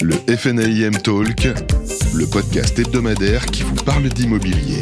Le FNAIM Talk, le podcast hebdomadaire qui vous parle d'immobilier.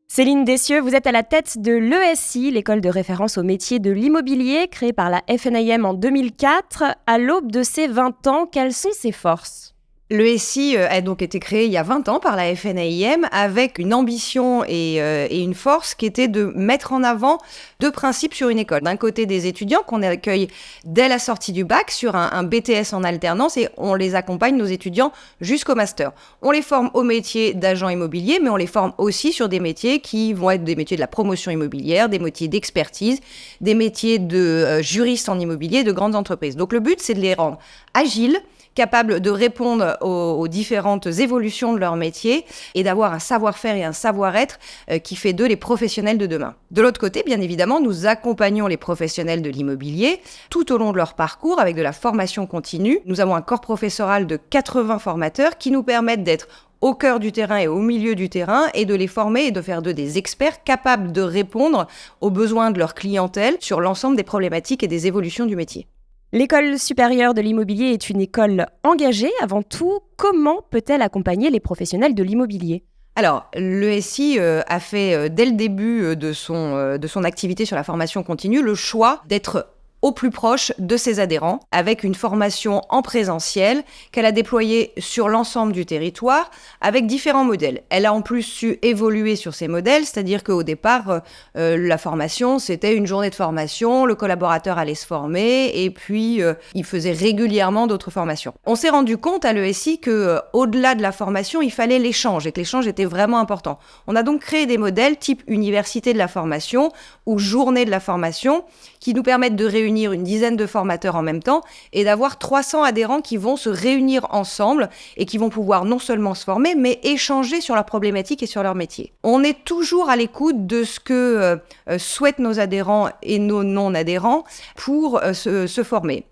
Céline Dessieux, vous êtes à la tête de l'ESI, l'école de référence au métier de l'immobilier, créée par la FNAIM en 2004. À l'aube de ses 20 ans, quelles sont ses forces ? L'ESI a donc été créé il y a 20 ans par la FNAIM avec une ambition et une force qui était de mettre en avant deux principes sur une école. D'un côté, des étudiants qu'on accueille dès la sortie du bac sur un BTS en alternance et on les accompagne, nos étudiants, jusqu'au master. On les forme au métier d'agent immobilier, mais on les forme aussi sur des métiers qui vont être des métiers de la promotion immobilière, des métiers d'expertise, des métiers de juristes en immobilier, de grandes entreprises. Donc le but, c'est de les rendre agiles, capables de répondre aux différentes évolutions de leur métier et d'avoir un savoir-faire et un savoir-être qui fait d'eux les professionnels de demain. De l'autre côté, bien évidemment, nous accompagnons les professionnels de l'immobilier tout au long de leur parcours avec de la formation continue. Nous avons un corps professoral de 80 formateurs qui nous permettent d'être au cœur du terrain et au milieu du terrain et de les former et de faire d'eux des experts capables de répondre aux besoins de leur clientèle sur l'ensemble des problématiques et des évolutions du métier. L'école supérieure de l'immobilier est une école engagée. Avant tout, comment peut-elle accompagner les professionnels de l'immobilier ? Alors, l'ESI a fait, dès le début de son activité sur la formation continue, le choix d'être au plus proche de ses adhérents, avec une formation en présentiel qu'elle a déployée sur l'ensemble du territoire, avec différents modèles. Elle a en plus su évoluer sur ces modèles, c'est-à-dire qu'au départ, la formation, c'était une journée de formation, le collaborateur allait se former, et puis il faisait régulièrement d'autres formations. On s'est rendu compte à l'ESI qu'au-delà de la formation, il fallait l'échange, et que l'échange était vraiment important. On a donc créé des modèles type université de la formation ou journée de la formation, qui nous permettent de réunir une dizaine de formateurs en même temps et d'avoir 300 adhérents qui vont se réunir ensemble et qui vont pouvoir non seulement se former, mais échanger sur leurs problématiques et sur leur métier. On est toujours à l'écoute de ce que souhaitent nos adhérents et nos non-adhérents pour se former.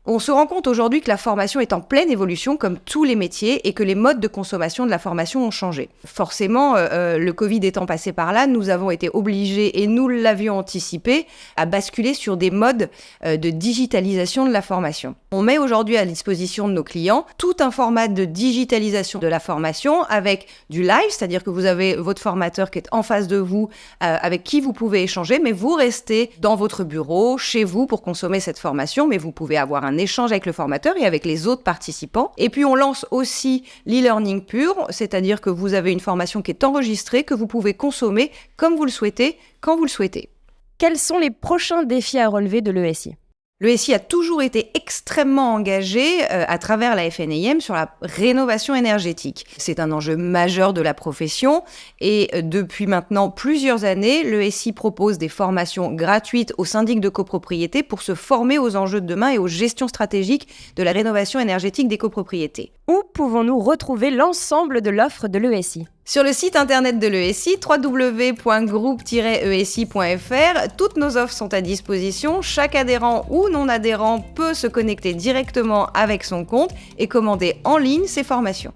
On se rend compte aujourd'hui que la formation est en pleine évolution comme tous les métiers et que les modes de consommation de la formation ont changé. Forcément, le Covid étant passé par là, nous avons été obligés, et nous l'avions anticipé, à basculer sur des modes de digitalisation de la formation. On met aujourd'hui à disposition de nos clients tout un format de digitalisation de la formation avec du live, c'est-à-dire que vous avez votre formateur qui est en face de vous, avec qui vous pouvez échanger, mais vous restez dans votre bureau, chez vous pour consommer cette formation, mais vous pouvez avoir un échange avec le formateur et avec les autres participants. Et puis on lance aussi l'e-learning pur, c'est-à-dire que vous avez une formation qui est enregistrée, que vous pouvez consommer comme vous le souhaitez, quand vous le souhaitez. Quels sont les prochains défis à relever de l'ESI ? L'ESI a toujours été extrêmement engagé à travers la FNAIM sur la rénovation énergétique. C'est un enjeu majeur de la profession et depuis maintenant plusieurs années, l'ESI propose des formations gratuites aux syndics de copropriété pour se former aux enjeux de demain et aux gestions stratégiques de la rénovation énergétique des copropriétés. Où pouvons-nous retrouver l'ensemble de l'offre de l'ESI ? Sur le site internet de l'ESI, www.groupe-esi.fr, toutes nos offres sont à disposition. Chaque adhérent ou non-adhérent peut se connecter directement avec son compte et commander en ligne ses formations.